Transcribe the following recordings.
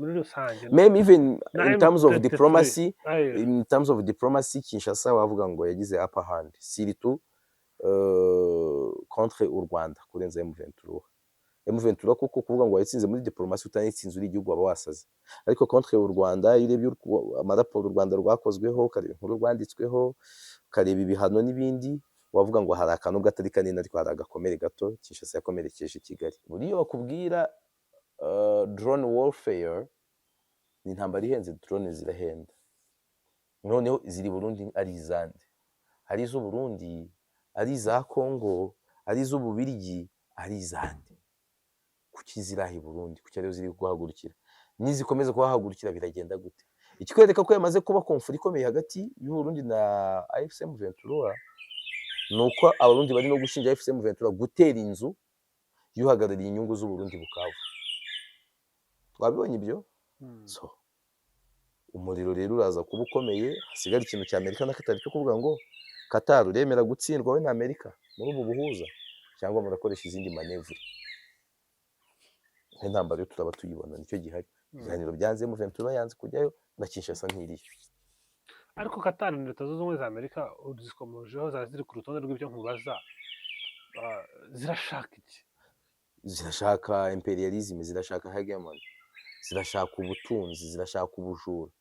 muri rusange même even na in terms of M23 diplomacy aye Kinshasa wavuga ngo yagize upper hand surtout contre u Rwanda kurenza M23 kuko kuvuga ngo yatsinze muri diplomacy utanitsinze uri igihugu waba wasaze ariko contre u Rwanda iyo urebye amaraporo u Rwanda rwakozweho ukareba inkuru rwanditsweho ukareba ibihano n'ibindi wavuga ngo hari akantu gatari kanini ariko hari agakomere gato Kinshasa yakomerekeje Kigali buriyo bakubwira drone warfare ni intambara ihenze drone zirahenda noneho ziri Burundi ari izande ari izo Burundi ari za Kongo ari izo Bubirigi ari izande kuki zirahi Burundi kuki ariyo ziri guhagurukira nizikomeza kuhagurukira biragenda gute ikikwereka ko yamaze kuba konfuri ikomeye hagati y'u Burundi na AFC M23 nuko abarundi bari no gushinja AFC M23 gutera inzu yuhagarariye inyungu z'u Burundi Bukavu twabibonye ibyo so umuriro rero uraza kuba ukomeye hasigara ikintu cya Amerika n'akatari cyo kuvuga ngo Qatar uremera gutsindwa we na Amerika muri ubu buhuza cyangwa murakoresha izindi manevre nk'intambara yo turaba tuyibona nicyo gihari ibiganiro byanze M23 yanze kujyayo na Kinshasa ntiriyo ariko Qatar na Leta Zunze Ubumwe za Amerika uzikomojeho ziri ku rutonde rw'ibyo nkubaza zirashaka iki zirashaka imperialism zirashaka hegemony zirashaka ubutunzi zirashaka ubujura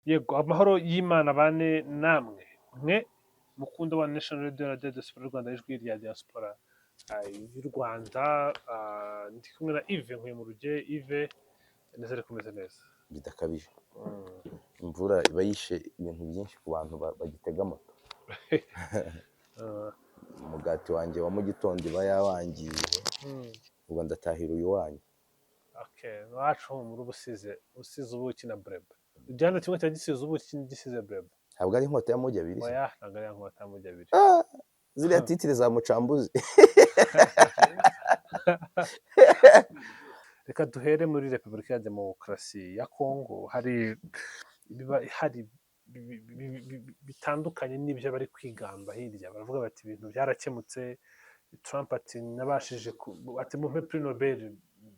yego amahoro y'Imana bane namwe mwe mukunda wa National Radio Diaspora Rwanda ijwi rya diaspora y'u Rwanda ndi kumwe na Yves nkuye mu ruge Yves nezere kumeze neza bidakabije imvura iba yishe ibintu byinshi ku bantu bagitega moto umugati wanjye wa mu gitondo iba yawangiye ubwo ndatahira uyu wanyu wacu muri usize ubuki na brebe ujyana kimwe cya gisize ubuki ikindi gisize brebe ntabwo ari inkota ya moja abiri oya ntabwo ari inkota ya moja abiri ziriya titire za mucambuzi reka duhere muri Repubulika ya Demokarasi ya Kongo hari bitandukanye n'ibyo bari kwigamba hirya baravuga bati ibintu byarakemutse Trump ati nabashije ati mu prix Nobel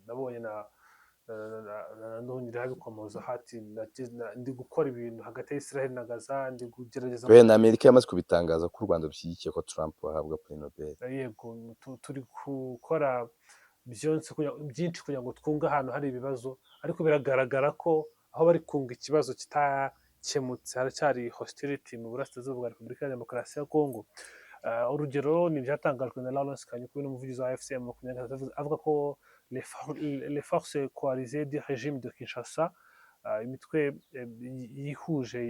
nabonye na nongera bikomoza hati ndi gukora ibintu hagati ya Israel na Gaza ndi kugerageza we na Amerika yamaze kubitangaza ko u Rwanda rushyigikiye ko Trump ahabwa prix Nobel yego turi gukora byinshi kugira ngo twunge ahantu hari ibibazo ariko biragaragara ko aho bari kunga ikibazo kitakemutse haracyari hostility mu burasirazuba bwa Repubulika ya Demokarasi ya Kongo urugero ni byatangajwe na Lawrence Kanyuka n'umuvugizi wa AFC avuga ko les forces coalisées du régime de Kinshasa imitwe yihuje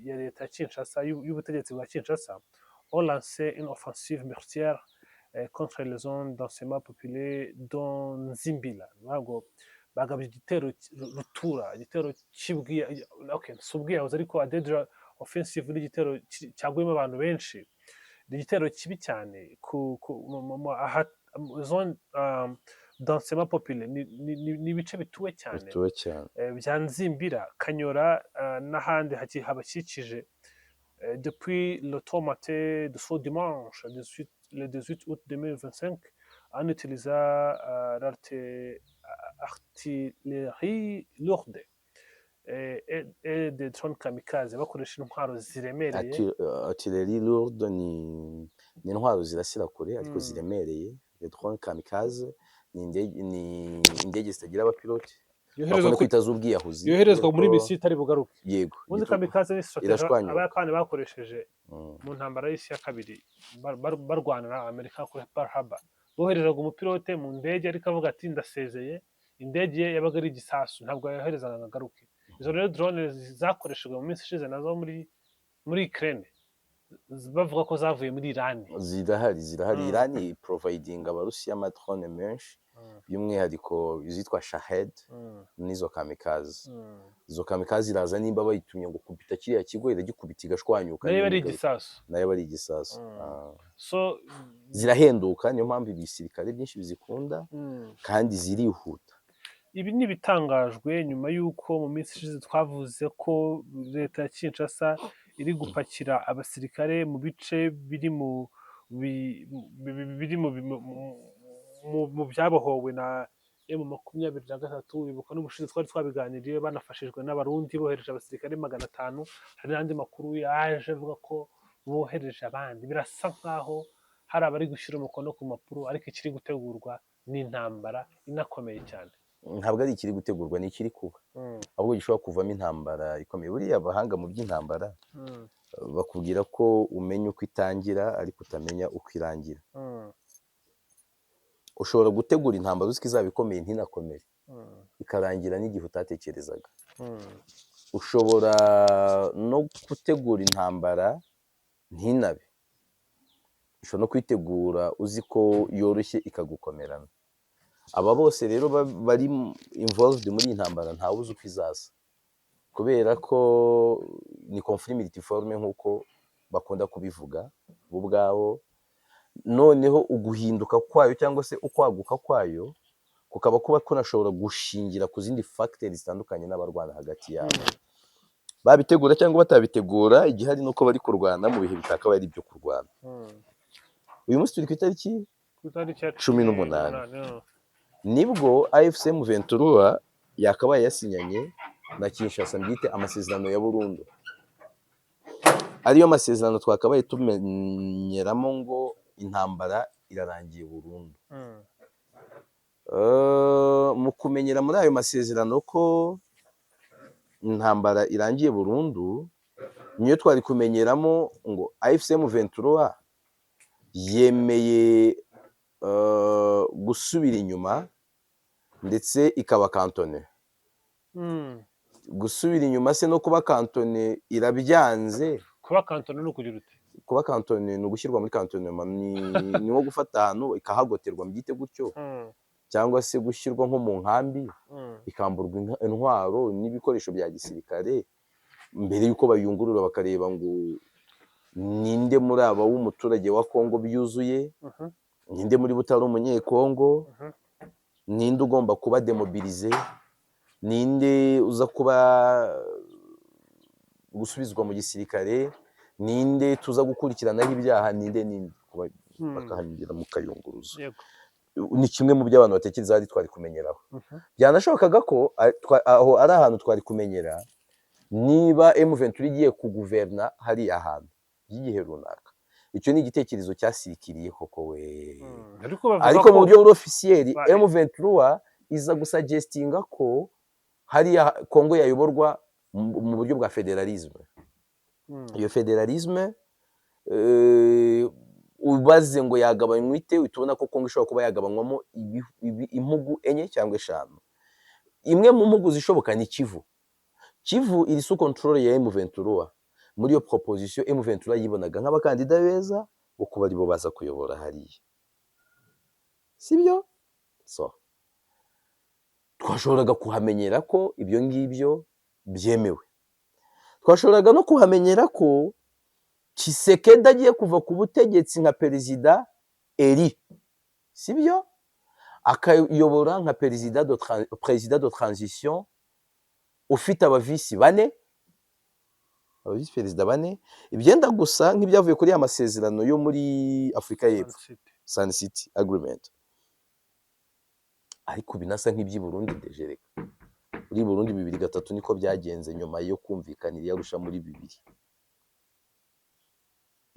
ya leta ya Kinshasa y'ubutegetsi bwa Kinshasa ont lancé une offensive meurtrière contre les zones densément populées dont Nzimbila ntabwo bagabye igitero rutura igitero subwiyahoze ariko adedra offensive n'igitero cyaguyemo abantu benshi ni igitero kibi cyane ku zone densément populée ni ibice bituwe cyane bya Nzimbira Kanyora n'ahandi habakikije depuis le tôt matin de ce dimanche le 18 août 2025 en utilisant l'artillerie lourde et des drones kamikaze bakoresha intwaro ziremereye artillerie lourde ni intwaro zirasira kure ariko ziremereye les drones kamikaze ni indege zitagira abapilote bakunda kwita z'ubwiyahuzi yoherezwa muri misi itari bugaruke yego ubundi kamikaze ni strategy abayapani bakoresheje mu ntambara y'isi ya kabiri barwana na Amerika kuri Pearl Harbor boherezaga umupilote mu ndege ariko avuga ati ndasezeye indege ye yabaga ari igisasu ntabwo yoherezaga ngagaruke izo rero drone zakoreshejwe mu minsi ishize nazo muri Ukraine bavuga ko zavuye muri Iran. zirahari Mm, Irani providing Abarusiya amadrone menshi mm, by'umwihariko izitwa Shahed mm, n'izo kamikazi. mm. Izo kamikazi iraza nimba bayitumye ngo kubita kiriya kigo iragikubita igashwanyuka nayo n'ibintu ari bigahita igisasu. nayo aba ari igisasu. Mm. So Zirahenduka niyo mpamvu ibisirikare byinshi bizikunda mm. kandi zirihuta. Ibi ni ibitangajwe nyuma y'uko mu minsi ishize twavuze ko leta ya Kinshasa iri gupakira abasirikare mu bice biri mu byabohowe na M23. Wibuka n'ubushize twari twabiganiriye banafashijwe n'abarundi bohereje abasirikare 500. Hari n'andi makuru yaje avuga ko bohereje abandi. Birasa nkaho hari abari gushyira umukono ku mpapuro, ariko ikiri gutegurwa n'intambara inakomeye cyane. Ntabwo ari ikiri gutegurwa, ni ikiri kuba, ahubwo gishobora kuvamo intambara ikomeye. Buriya abahanga mu by'intambara bakubwira ko umenya uko itangira ariko utamenya uko irangira. Ushobora gutegura intambara uzi ko izaba ikomeye ntinakomere, ikarangira n'igihe utatekerezaga. Ushobora no gutegura intambara ntinabe, ushobora no kwitegura uzi ko yoroshye ikagukomerana. Aba bose rero bari involved muri iyi ntambara ntawe uzi uko izaza, kubera ko ni conflit multiforme nk'uko bakunda kubivuga bo ubwabo. Noneho uguhinduka kwayo cyangwa se ukwaguka kwayo kukaba kuba kunashobora gushingira ku zindi factors zitandukanye n'abarwana hagati yabo, babitegura cyangwa batabitegura. Igihari nuko bari kurwana mu bihe bitakabaye ari byo kurwana. Uyu munsi turi ku itariki 18 nibwo AFC M23 yakabaye yasinyanye na Kinshasa mbyite amasezerano ya burundu, ariyo masezerano twakabaye tumenyeramo ngo intambara irarangiye burundu. Mu kumenyera muri ayo masezerano ko intambara irangiye burundu, niyo twari kumenyeramo ngo AFC M23 yemeye gusubira inyuma ndetse ikaba kantone. Gusubira inyuma se no kuba kantone irabyanze. Kuba kantone no kugira ute? Kuba kantone ni ugushyirwa muri kantonema, ni nko gufata ahantu ikahagoterwa mbyite gutyo, cyangwa se gushyirwa nko mu nkambi ikamburwa intwaro n'ibikoresho bya gisirikare mbere y'uko bayungurura bakareba ngo ninde muri aba w'umuturage wa Kongo byuzuye, ninde muri butari umunyekongo, ninde ugomba kuba demobilize, ninde uza kuba gusubizwa mu gisirikare, ninde tuza gukurikiranaho ibyaha, ninde bakahangira mu kayunguruzo. Ni kimwe mu by'abantu batekereza ari twari kumenyeraho. Byanashobokaga ko aho ari ahantu twari kumenyera niba M23 igiye kuguverna hari ahantu y'igihe runaka. Icyo ni igitekerezo cyasirikiriye koko we. Ariko mu buryo officiel M23 iza gusuggestinga ko hari Kongo yayoborwa mu buryo bwa federalisme. Iyo federalisme ubaze ngo yagabanywa ite, utubona ko Kongo ishobora kuba yagabanywamo impugu 4 cyangwa 5. Imwe mu mpugu zishoboka ni Kivu. Kivu iri sous contrôle ya M23. Muri iyo proposition M23 yibonaga nk'abakandida beza bo kuba ari bo baza kuyobora hariya, sibyo? So twashoboraga kuhamenyera ko ibyo ngibyo byemewe. Twashoboraga no kuhamenyera ko Tshisekedi agiye kuva ku butegetsi nka perezida eri, sibyo? Akayobora nka perezida de transition ufite abavisi 4, abavisi perezida 4. Ibyenda gusa nk'ibyavuye kuri ya masezerano yo muri Afrika y'Epfo, Sun City Agreement. Ariko binasa nk'iby'i Burundi dejereka. Muri Burundi 2003 niko byagenze nyuma yo kumvikanira yarusha muri 2.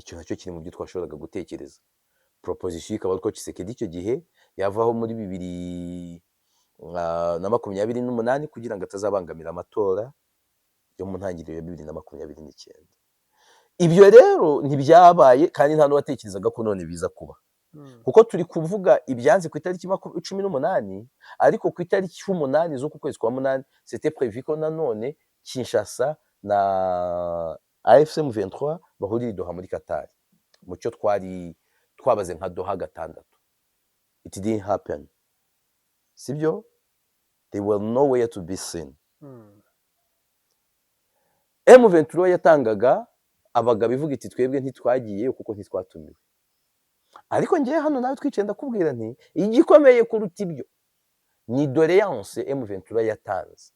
Icyo nacyo kiri mu byo twashoboraga gutekereza. Proposition ikaba ko Tshisekedi icyo gihe yavaho muri 2028 kugira ngo atazabangamira amatora yo mu ntangiriro ya 2029. Ibyo rero ntibyabaye kandi nta n'uwatekerezaga ko none biza kuba. Kuko turi kuvuga ibyanze ku itariki 18, ariko ku itariki 8 z'uku kwezi kwa 8 c'était prévu ko nanone Kinshasa na AFC M23 bahurira i Doha muri Qatar mu cyo twari twabaze nka Doha gatandatu. It didn't happen, sibyo? They were nowhere to be seen. M23 yatangaga abagabo ivuga iti twebwe ntitwagiye kuko ntitwatumiwe. Ariko ngiye hano nawe twicaye ndakubwira nti igikomeye kuruta ibyo ni doléance M23 yatanze.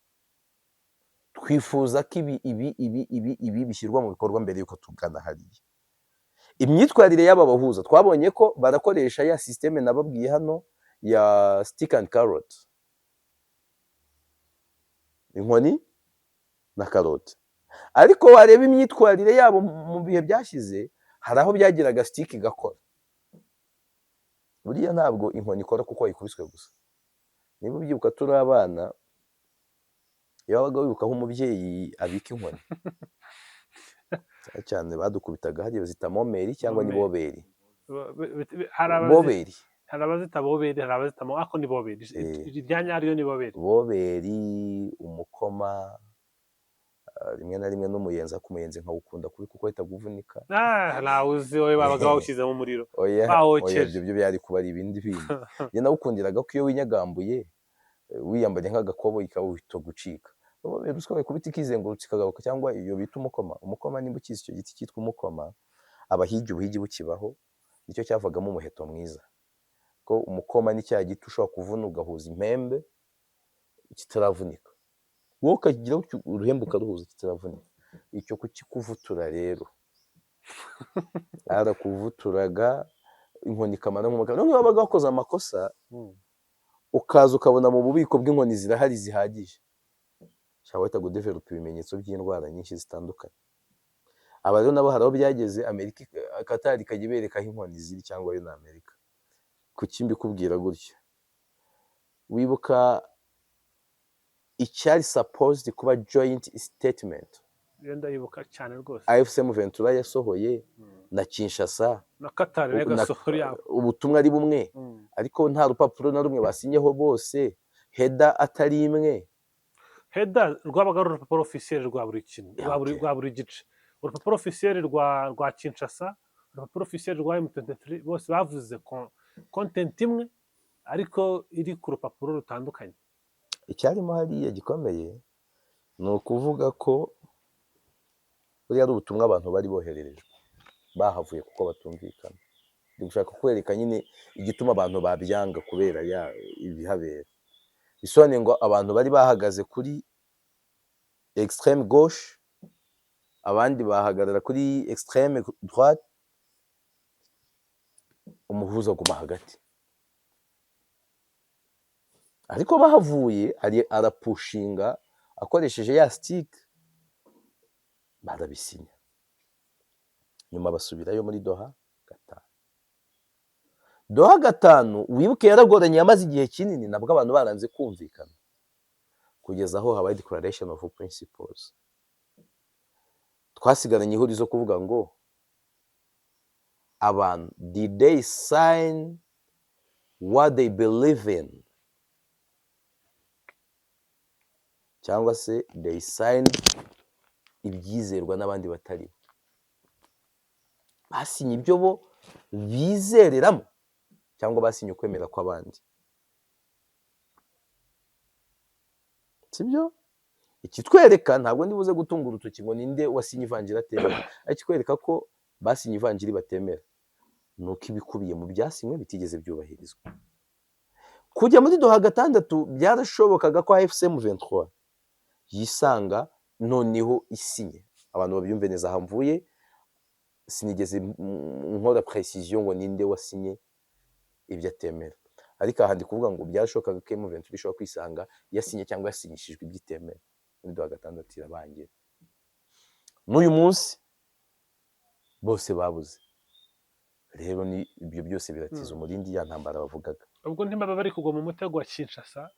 Twifuza ko ibi bishyirwa mu bikorwa mbere yuko tugana hariya. Imyitwarire y'aba bahuza twabonye ko barakoresha ya systeme nababwiye hano ya stick and carrot, inkoni na karoti. Ariko wareba imyitwarire yabo mu bihe byashize, hari aho byagiraga stick igakora. Buriya ntabwo inkoni ikora kuko wayikubiswe gusa. Niba ubyibuka turi abana, iyo wabaga wibuka aho umubyeyi abika inkoni cyane badukubitaga hariya bazita momeri cyangwa ni boberi. Boberi. Hari abazita boberi, hari abazita ako ni boberi. Iryanya ariyo ni boberi. Boberi, umukoma, rimwe na rimwe n'umuyenzi akumuyenzi nkawukunda kubi kuko ahita guvunika. Ntawuzi wowe babaga bawushyize mu muriro. Oya, ibyo byari kuba ari ibindi bintu. Njye nawukundiraga ko iyo winyagambuye wiyambanye nk'agakoboyi kawuhita gucika. Ruswa kubita ikizengurutse ikagaruka, cyangwa iyo bita umukoma. Umukoma nimba ukizi icyo giti cyitwa umukoma, abahigi ubuhigi bukibaho, nicyo cyavagamo umuheto mwiza. Ko umukoma ni cya giti ushobora kuvuna ugahuza impembe kitaravunika. Wowe ukagira uruhembe ukaruhuza kitaravunika. Icyo kukikuvutura rero arakuvuturaga inkoni kamana nk'umukara. None wabaga wakoze amakosa ukaza ukabona mu bubiko bw'inkoni zirahari zihagije, cyawita gudevelopa ibimenyetso by'indwara nyinshi zitandukanye. Aba rero nabo haraho byageze Amerika Qatar ikajya iberekaho inkoni ziri, cyangwa yo na Amerika. Kuki mbikubwira gutya? Wibuka icyari supposed kuba joint statement yenda yibuka cyane rwose AFC M23 yasohoye na Kinshasa na Qatar yagasohora ubutumwa ari bumwe, ariko nta rupapuro na rumwe basinyeho bose, header atari imwe. Header rwabaga ari urupapuro officiel rwa buri kintu, rwa buri gice. Urupapuro officiel rwa Kinshasa, urupapuro officiel rwa M23, bose bavuze content imwe ariko iri ku rupapuro rutandukanye. Icyarimo hariya gikomeye ni ukuvuga ko buriya ari ubutumwa abantu bari bohererejwe bahavuye kuko batumvikana. Ndi gushaka kwereka nyine igituma abantu babyanga kubera ibihabera. Bisobanuye ngo abantu bari bahagaze kuri extreme gauche, abandi bahagarara kuri extreme droite, umuhuza guma hagati. Ariko bahavuye arapushinga akoresheje ya stick, barabisinya. Nyuma basubirayo muri Doha gatanu. Doha gatanu wibuke yaragoranye, yamaze igihe kinini, nabwo abantu baranze kumvikana kugeza aho habaye declaration of principles. Twasigaranye ihurizo kuvuga ngo abantu did they sign what they believe in, cyangwa se they signed ibyizerwa n'abandi batari. Basinye ibyo bo bizereramo cyangwa basinye ukwemera kw'abandi, sibyo? Ikitwereka, ntabwo ndibuze gutunga urutoki ngo ninde wasinye ivanjiri atemera, ikitwereka ko basinye ivanjiri batemera nuko ibikubiye mu byasinywe bitigeze byubahirizwa. Kujya muri Doha gatandatu byarashobokaga ko AFC M23 yisanga noneho isinye. Abantu babyumve neza, hamvuye sinigeze nkora precision ngo ninde wasinye ibyo atemera, ariko aha ndi kuvuga ngo byarashobokaga ko M23 bishobora kwisanga yasinye cyangwa yasinyishijwe ibyitemera muri Doha gatandatu irabangira. N'uyu munsi bose babuze. Rero ni ibyo byose biratiza umurindi ya ntambara bavugaga. Ubwo ntibaba bari kugwa mu mutego wa Kinshasa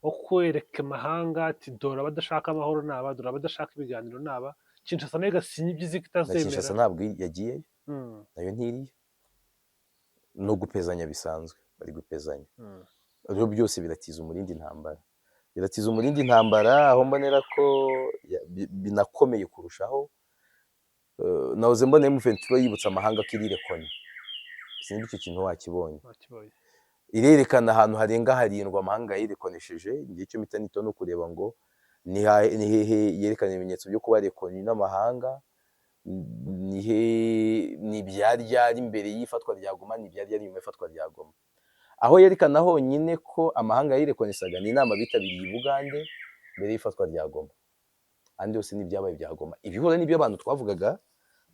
wo kwereka mahanga ati dora badashaka amahoro naba, dora badashaka ibiganiro naba. Kinshasa nayo igasinya ibyizi kitazemera. Kinshasa ntabwo yagiye, nayo ntiriye. No gupezanya bisanzwe, bari gupezanya. Rero byose biratiza umurindi ntambara. Biratiza umurindi ntambara, aho mbonera ko binakomeye kurushaho nahoze mbona M23 yibutsa amahanga ko iri rekonye, sinzi icyo kintu wakibonye, Nakibonye. irerekana ahantu harenga harindwi amahanga yayirikonesheje. Igihe icyo mpita nito no kureba ngo ni hehe yerekana ibimenyetso byo kuba rekonye n'amahanga, ni ibyari imbere y'ifatwa rya Goma, ni ibyari nyuma y'ifatwa rya Goma. Aho yerekana honyine ko amahanga yayirikoneshaga ni inama bitabiriye i Bugande mbere y'ifatwa rya Goma, andi yose n'ibyabaye bya Goma. Ibihura n'ibyo abantu twavugaga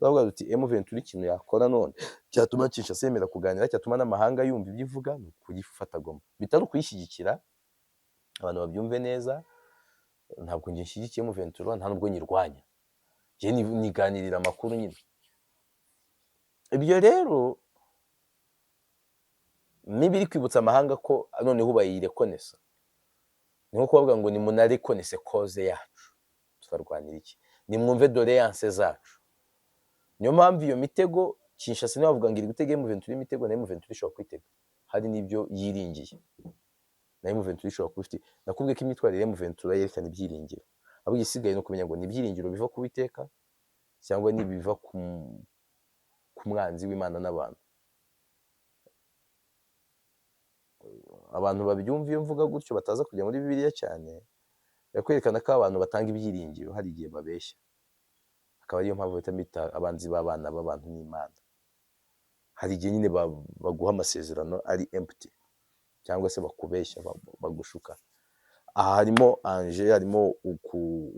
tuti M23 ikintu yakora none cyatuma Kinshasa yemera kuganira, cyatuma n'amahanga yumva ibyo ivuga, ni ukuyifata Goma, bitari ukuyishyigikira. Abantu babyumve neza, ntabwo njye nshyigikiye M23, nta nubwo nyirwanya, njye niganirira amakuru nyine. Ibyo rero nibiri kwibutsa amahanga ko noneho bayirekonesa, ni nko kuvuga ngo nimunarekonese koze yacu, tukarwanira iki, nimwumve doléance zacu. Niyo mpamvu iyo mitego Kinshasa niyo bavuga ngo iri gutega M23 imitego, na M23 ishobora kwitega, hari n'ibyo yiringiye, na M23 ishobora kuba ifite. Nakubwiye ko imyitwarire ya M23 yerekana ibyiringiro, ahubwo igisigaye no kumenya ngo ni ibyiringiro biva ku Uwiteka cyangwa nibiva ku mwanzi w'Imana n'abantu. Abantu babyumva iyo mvuga gutyo bataza kujya muri Bibiliya cyane, yakwerekana ko abantu batanga ibyiringiro hari igihe babeshya, akaba ariyo mpamvu bita abanzi b'abana b'abantu n'Imana. Hari igihe nyine baguha amasezerano ari empty, cyangwa se bakubeshya, bagushuka. Aha harimo anje, harimo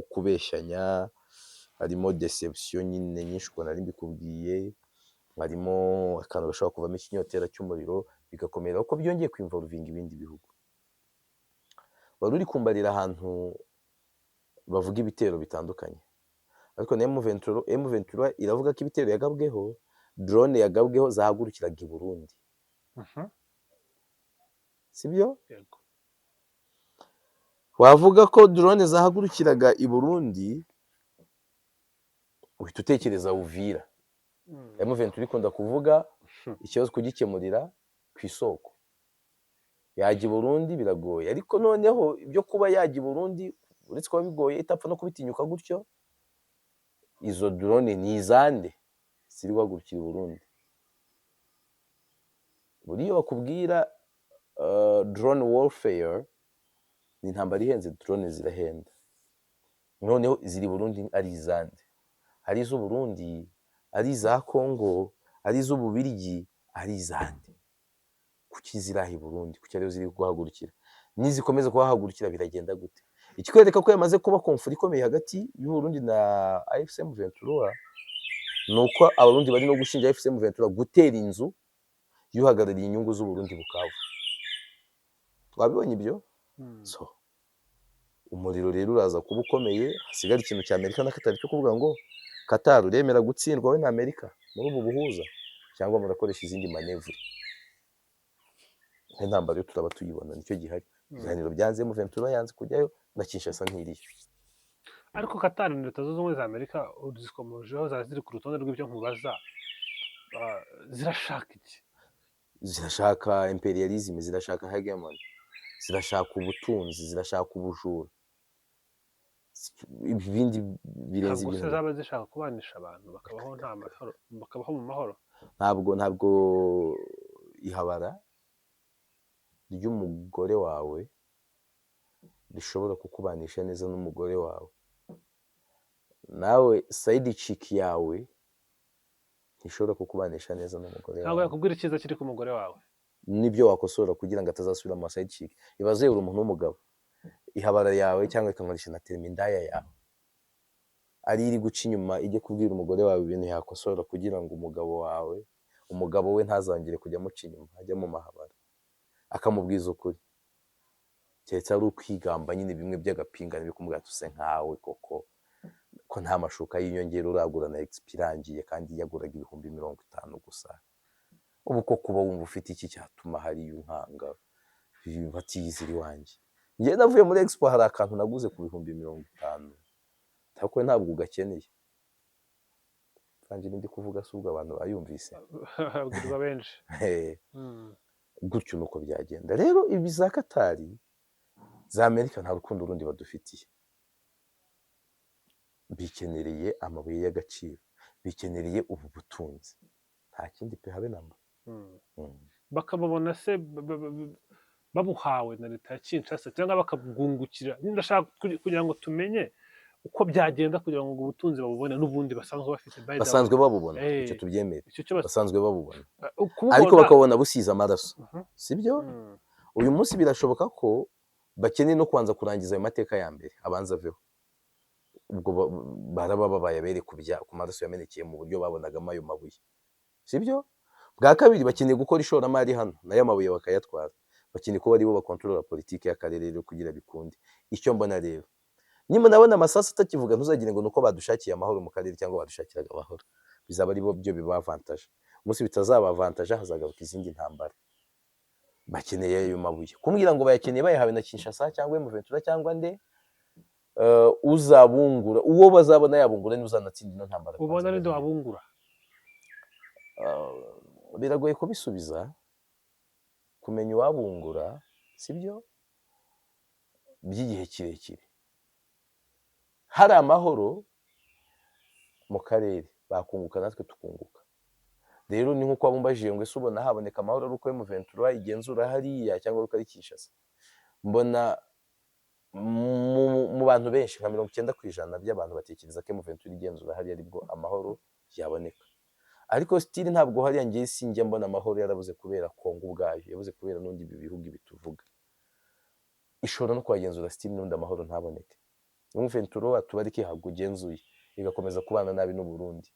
ukubeshyanya, harimo deception nyine nyinshi uko nari mbikubwiye, harimo akantu gashobora kuvamo ikinyotera cy'umuriro bigakomera uko byongeye kwinvolvinga ibindi bihugu. Wari uri kumbarira ahantu bavuga ibitero bitandukanye, ariko na M23 iravuga ko ibitero yagabweho, drone yagabweho zahagurukiraga i Burundi. Sibyo? Yego. Wavuga ko drone zahagurukiraga i Burundi, uhita utekereza Uvira. M23 ikunda kuvuga ikibazo kugikemurira ku isoko, yajya i Burundi biragoye, ariko noneho ibyo kuba yajya i Burundi uretse kuba bigoye itapfa no kubitinyuka gutyo, izo drone ni izande ziri guhagurukira i Burundi. Buriya bakubwira drone warfare ni intambara ihenze, drone zirahenda. Noneho ziri Burundi ari izande, ari iz'u Burundi, ari iza Kongo, ari iz'Ububirigi, ari izande. Kuki ziraha i Burundi? Kuki ariyo ziri guhagurukira? Nizikomeza kuhagurukira biragenda gute? Ikikwereka ko yamaze kuba conflict ikomeye hagati y'u Burundi na AFC M23, nuko abarundi bari no gushinja AFC M23 gutera inzu yuhagarariye inyungu z'u Burundi Bukavu. Twabibonye ibyo? So umuriro rero uraza kuba ukomeye, hasigara ikintu cya Amerika na Qatar cyo kuvuga ngo Qatar uremera gutsindwa we na Amerika muri ubu buhuza cyangwa murakoresha izindi manevure. Intambara yo turaba tuyibona, nicyo gihari. Ibiganiro byanze M23 yanze kujyayo na Kinshasa ntiriyo. Ariko Qatar na Leta Zunze Ubumwe za Amerika uzikomojeho ziri ku rutonde rw'ibyo nkubaza, zirashaka iki? Zirashaka imperialism, zirashaka hegemony, zirashaka ubutunzi, zirashaka ubujura, ibindi birenze Ntabwo ibintu. se zaba zishaka kubanisha abantu bakabaho nta mahoro, bakabaho mu mahoro. Ntabwo ihabara ry'umugore wawe rishobora kukubanisha neza n'umugore wawe. Nawe side chick yawe ntishobora kukubanisha neza n'umugore wawe. Ntabwo yakubwira icyiza kiri ku mugore wawe. Nibyo wakosora kugira ngo atazasubira mu side chick. Ibaze uri umuntu w'umugabo, ihabara yawe cyangwa ikankoresha na termindaya yawe ari iri guca inyuma ijye kubwira umugore wawe ibintu yakosora kugira ngo umugabo we ntazangire kujya amuca inyuma, ajya mu mahabara akamubwiza ukuri. Keretse ari ukwigamba nyine bimwe by'agapingane bikumubwira tuse nkawe koko ko nta mashuka y'inyongera uragura na XP irangiye kandi yaguraga 50,000 gusa. Ubu ko kuba wumva ufite iki cyatuma hari unkanga batiyizira iwanjye. Njye navuye muri Expo hari akantu naguze ku 50,000, tako ntabwo ugakeneye. Kandi ndi kuvuga subwo abantu bayumvise Abwirwa benshi. Gutyo nuko byagenda. Rero ibi za Katari za Amerika nta rukundo rundi badufitiye, bikenereye amabuye y'agaciro. bikenereye ubu butunzi, nta kindi pe habe namba. mm. Mm. bakababona se babuhawe na leta ya Kinshasa cyangwa bakabwungukira. Ndashaka kugira ngo tumenye uko byagenda kugira ngo ubwo butunzi babubone n'ubundi basanzwe bafite by the way. basanzwe babubona icyo Eh, tubyemere, icyo cyo basanzwe babubona ariko kububona. bakabona busize amaraso, Mhm, sibyo? mm. Uyu munsi birashoboka ko bakeneye no kubanza kurangiza ayo mateka ya mbere abanza aveho, ubwo baraba babaye abere ku maraso yamenekeye mu buryo babonagamo ayo mabuye, sibyo? Bwa kabiri bakeneye gukora ishoramari hano nayo mabuye bakayatwara, bakeneye kuba aribo bakontorora politiki y'akarere rero kugira bikunde. Icyo mbona rero, nyuma nabona amasasu atakivuga ntuzagire ngo nuko badushakiye amahoro mu karere cyangwa badushakiraga amahoro, bizaba ari byo bibavantaje. Umunsi bitazabavantaje hazagaruka izindi ntambara. Bakeneye ayo mabuye, kumbwira ngo bayakeneye bayahawe na Kinshasa cyangwa M23 cyangwa nde, uzabungura uwo bazabona yabungura ni uzanatsinda ino ntambara. ubona ninde wabungura? Biragoye kubisubiza, kumenya uwabungura sibyo by'igihe kirekire. Hari amahoro mu karere bakunguka natwe tukunguka. Rero ni nkuko wabumbajije ngo ese ubona haboneka amahoro ari uko M23 igenzura hariya cyangwa ari uko ari Kinshasa. Mbona mu bantu benshi nka 90% by'abantu batekereza ko M23 igenzura hariya aribwo amahoro yaboneka, ariko still ntabwo hariya ngiye sinjya mbona amahoro yarabuze kubera Kongo ubwayo, yabuze kubera n'undi bihugu bituvuga. Ishobora no kwagenzura still n'undi amahoro ntaboneke. M23 atubari ki habwo ugenzuye igakomeza kubana nabi n'u Burundi,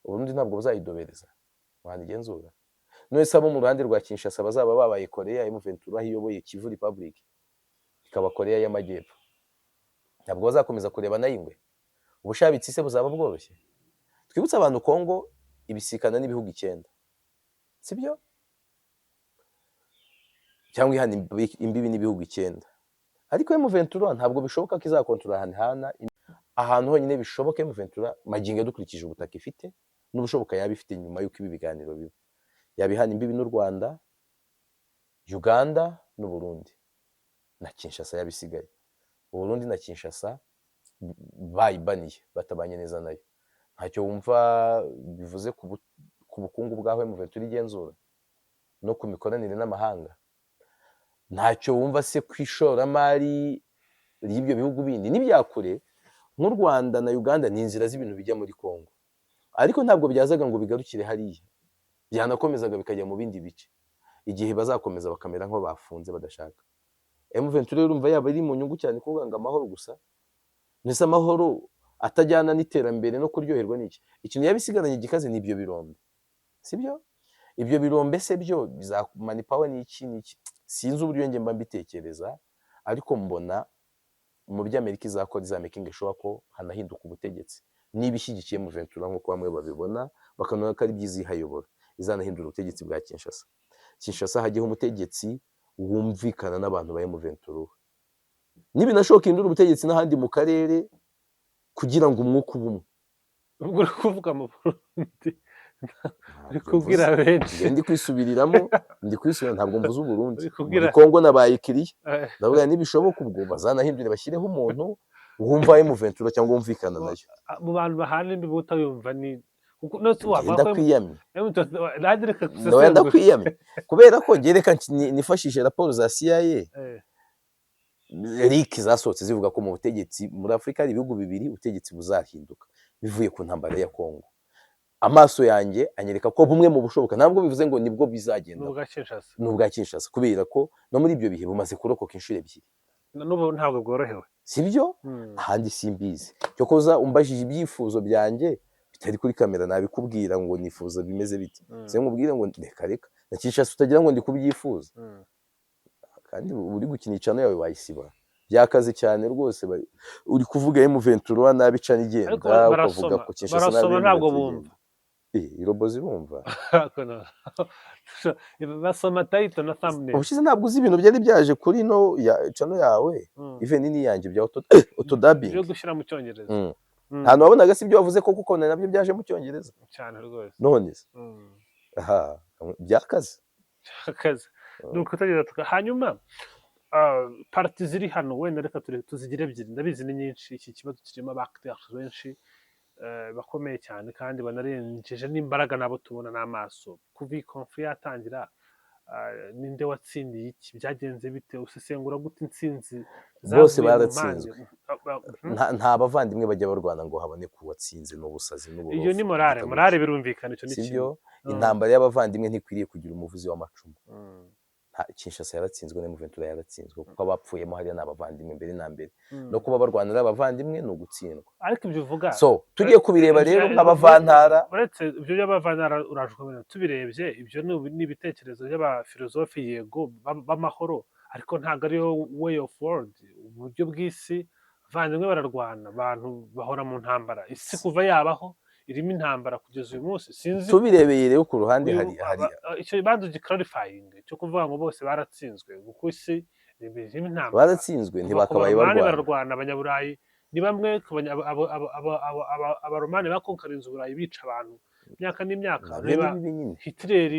Uburundi ntabwo buzayidobereza mwana igenzura. None se abo mu ruhande rwa Kinshasa bazaba babaye Korea, M23 iyoboye Kivu Republic ikaba Korea y'Amajyepfo, ntabwo bazakomeza kureba nayingwe. Ubushabitsi se buzaba bworoshye? Twibutsa abantu Kongo ibisikana n'ibihugu 9, sibyo? Cyangwa ihana imbibi n'ibihugu 9, ariko M23 ntabwo bishoboka ko izakontrola ahantu honyine bishoboka. M23 magingo dukurikije ubutaka ifite n'ubushoboka yabifite nyuma y'uko ibi biganiro biba, yabihana imbibi n'u Rwanda, Uganda n'u Burundi na Kinshasa yabisigaye. Burundi na Kinshasa bayibaniye batabanye neza nayo, ntacyo wumva bivuze ku bukungu bwaho M23 igenzura no ku mikoranire n'amahanga. Ntacyo wumva se kwishoramari y'ibyo bihugu bindi n'ibyakure nk'u Rwanda na Uganda ni inzira z'ibintu bijya muri Kongo, ariko ntabwo byazaga ngo bigarukire hariya, byanakomezaga bikajya mu bindi bice igihe bazakomeza bakamera nko bafunze badashaka. M23 urumva yaba iri mu nyungu cyane kuvuga ngo amahoro gusa, nese amahoro atajyana n'iterambere no kuryoherwa n'iki. Ikintu yabisigaranye gikaze n'ibyo birombe, sibyo? Ibyo birombe se byo bizamanipawe n'iki sinzi uburyo nge mba mbitekereza, ariko mbona mu by'Amerika izakora izamaking sure ko hanahinduka ubutegetsi n'ibishyigikiye M23 nkuko bamwe babibona, bakanona ko ari byiza ihayobora izanahindura ubutegetsi bwa Kinshasa. Kinshasa hagiye umutegetsi wumvikana n'abantu ba M23, nibinashoka indura ubutegetsi n'ahandi mu karere kugira ngo umwuka ubumwe. Ubwo kuvuga mu Burundi kubwira benshi ndi kwisubiriramo ntabwo mvuze u Burundi, muri Kongo nabaye kiriya ndavuga nibishoboka ubwo bazanahindure bashyireho umuntu wumva M23 cyangwa wumvikana nayo. Mu bantu bahana ndi butayumva ni ndakwiyamye ndakwiyamye kubera ko ngereka nifashishije raporo za CIA Eric zasohotse zivuga ko mu butegetsi muri Afrika hari ibihugu bibiri ubutegetsi buzahinduka bivuye ku ntambara ya Kongo. Amaso yanjye anyereka ko bumwe mu bushoboka, ntabwo bivuze ngo nibwo bizagenda n'ubwa Kinshasa kubera ko no muri ibyo bihe bumaze kurokoka inshuro ebyiri n'ubu ntabwo bworohewe, sibyo? Ahandi simbizi cyo koza umbajije ibyifuzo byanjye bitari kuri kamera nabikubwira ngo nifuza bimeze bite, se nkubwire ngo reka na Kinshasa utagira ngo ndi kubyifuza, kandi uri gukinica no yawe wayisiba byakaze cyane rwose. Uri kuvuga M23 nabica nigenda ukavuga ko Kinshasa barasoma ntabwo bumva irobo zirumva basoma title na thumbnail. Ubushize ntabwo uzi ibintu byari byaje kuri no ya channel yawe even ni yanjye bya autodubbing byo gushyira mu cyongereza. Nta wabonaga si byo wavuze ko kuko nabyo byaje mu cyongereza cyane rwose none aha byakaze nuko tugenda hanyuma parti ziri hano wenda reka tuzigire ebyiri, ndabizi ni nyinshi, iki kibazo kirimo abacteurs benshi bakomeye cyane kandi banarengeje n'imbaraga nabo tubona n'amaso. Kuva iyi konfuri yatangira, ninde watsindiye iki, byagenze bite, usesengura gute intsinzi bose zavuye mu mpande. baratsinzwe nta bavandimwe bajya barwana ngo haboneke uwatsinze n'ubusazi iyo n'uburofu ni morale igitabo birumvikana, icyo ni sibyo kimwe. intambara y'abavandimwe ntikwiriye kugira umuvuzi w'amacumu. Mm. Kinshasa yaratsinzwe na M23 yaratsinzwe kuko abapfuyemo hariya ni abavandimwe mbere na mbere, Mm. no kuba barwanira abavandimwe ni ugutsindwa. ariko ibyo uvuga, So tugiye kubireba rero nk'abavantara, uretse ibyo by'abavantara uraje ukabona, tubirebye ibyo ni ibitekerezo by'abafilozofi yego b'amahoro, ariko ntabwo ariyo way of world, uburyo bw'isi. Abavandimwe bararwana, abantu bahora mu ntambara, isi kuva yabaho irimo intambara kugeza uyu munsi. Sinzi tubirebeye rero ku ruhande hari icyo banza clarifying cyo kuvuga ngo bose baratsinzwe, kuko isi irimo intambara. baratsinzwe ntibakabaye barwana. Abanyaburayi ni bamwe, abaromani bakonkarinze uburayi bica abantu imyaka n'imyaka. Reba Hitler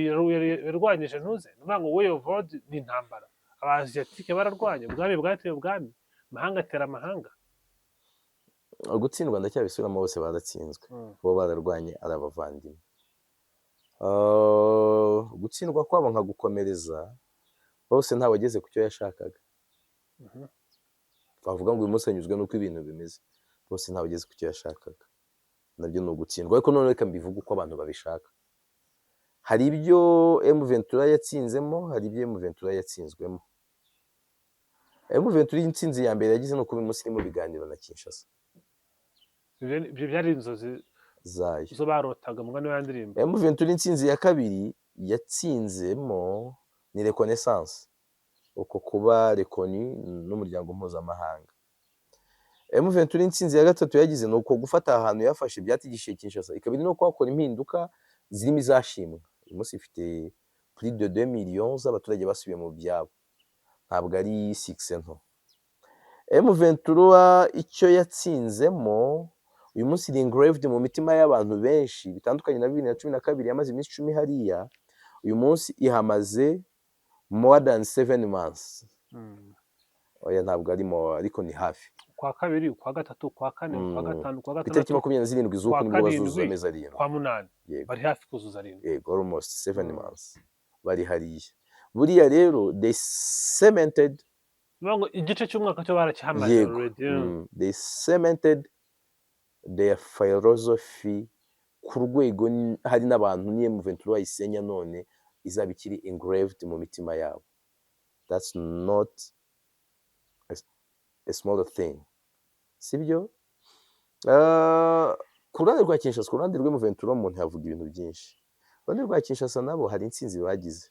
yarwanyije ntuze, ni ukuvuga ngo way of world ni intambara. Abasiatike bararwanye, ubwami bwateye ubwami, amahanga atera amahanga. Gutsindwa ndacyabisubiramo, bose baratsinzwe, bo bararwanye ari abavandimwe. Gutsindwa kwabo nka gukomereza, bose ntawageze ku cyo yashakaga. Twavuga ngo uyu munsi anyuzwe n'uko ibintu bimeze, bose ntawageze ku cyo yashakaga, nabyo ni ugutsindwa. Ariko none reka mbivuge uko abantu babishaka. Hari ibyo M23 yatsinzemo, hari ibyo M23 yatsinzwemo. M23 intsinzi ya mbere yagize no kuba uyu munsi iri mu biganiro na Kinshasa. Ibyo byari inzozi zayo zo barotaga mugani wa ndirimbo. M23 intsinzi ya kabiri yatsinzemo ni reconnaissance, uko kuba reconnu n'umuryango mpuzamahanga. M23 intsinzi ya gatatu yagize ni uko gufata ahantu yafashe byatigishiye Kinshasa, ikabiri no kwakora impinduka zirimo izashimwa. Uyu munsi ifite plus de 2 millions z'abaturage basubiye mu byabo, ntabwo ari 6 nto. M23 icyo yatsinzemo uyu munsi iri engraved mu mitima y'abantu benshi, bitandukanye na 2012 yamaze iminsi 10 hariya. Uyu munsi ihamaze more than 7 months. Oya ntabwo ari mo, ariko ni hafi. Kwa kabiri, kwa gatatu, kwa kane, kwa gatanu, kwa gatandatu, itariki 27 z'uko nibwo bazuzuza amezi arindwi, kwa munani bari hafi kuzuza arindwi. Yego, almost 7 months bari hariya. Buriya rero they cemented, igice cy'umwaka cyo barakihamaze already. They cemented their philosophy ku rwego hari n'abantu ni M23 isenya none izaba ikiri engraved mu mitima yabo. That's not a small thing, sibyo? Ku ruhande rwa Kinshasa, ku ruhande rw'M23 umuntu yavuga ibintu byinshi. Ku ruhande rwa Kinshasa nabo hari intsinzi bagize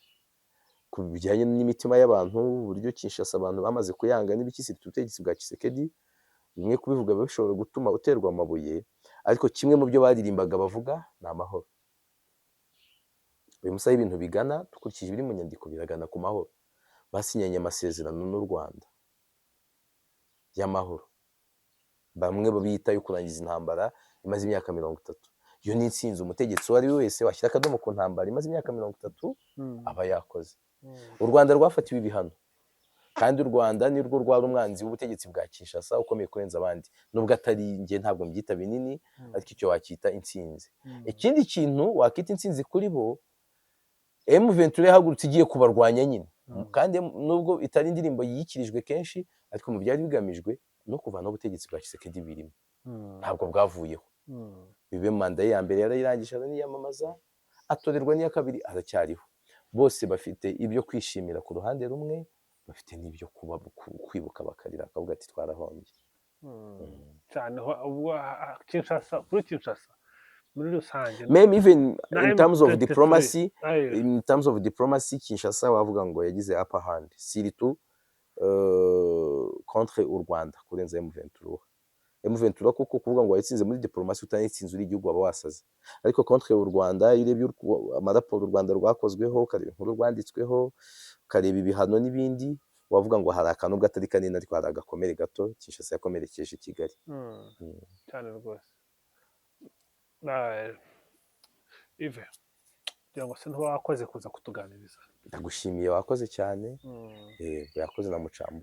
ku bijyanye n'imitima y'abantu, uburyo Kinshasa abantu bamaze kuyanga n'ibikisi ubutegetsi bwa Tshisekedi. Bimwe kubivuga bishobora gutuma uterwa amabuye, ariko kimwe mu byo baririmbaga bavuga ni amahoro. Uyu musayi ibintu bigana, dukurikije ibiri mu nyandiko biragana ku mahoro. Basinyanye amasezerano n'u Rwanda y'amahoro, bamwe babita yo kurangiza intambara imaze imyaka 30. Iyo ni intsinzi umutegetsi uwo ari we wese washyira akadomo ku ntambara imaze imyaka 30 aba yakoze. U Rwanda rwafatiwe ibihano, kandi u Rwanda ni rwo rwari umwanzi w'ubutegetsi bwa Kinshasa ukomeye kurenza abandi, nubwo atari nge ntabwo mbyita binini, ariko icyo wakita intsinzi. Ikindi kintu wakita intsinzi kuri bo, M23 yahagurutse igiye kubarwanya nyine, kandi nubwo itari indirimbo yikirijwe kenshi, ariko mu byari bigamijwe no kuvana ubutegetsi bwa Tshisekedi birimo, ntabwo bwavuyeho. Bibe manda ya mbere yarayirangije araniyamamaza, atorerwa n'iya kabiri aracyariho. Bose bafite ibyo kwishimira ku ruhande rumwe, bafite n'ibyo kwibuka bakarira, akavuga ati twarahombye cyane. Kinshasa, kuri Kinshasa muri rusange, même even in terms of diplomacy, Kinshasa wavuga ngo yagize upper hand surtout contre u Rwanda kurenza M23 kuko kuvuga ngo yatsinze muri diplomacy utanitsinze uri igihugu aba wasaze, ariko contre u Rwanda iyo urebye amaraporo u Rwanda rwakozweho, ukareba inkuru rwanditsweho, ukareba ibihano n'ibindi, wavuga ngo hari akantu gatari kanini, ariko hari agakomere gato Kinshasa yakomerekeje Kigali cyane rwose. Ive kugira ngo se ntuba wakoze kuza kutuganiriza. Ndagushimiye, wakoze cyane. Yakoze na Mucambu.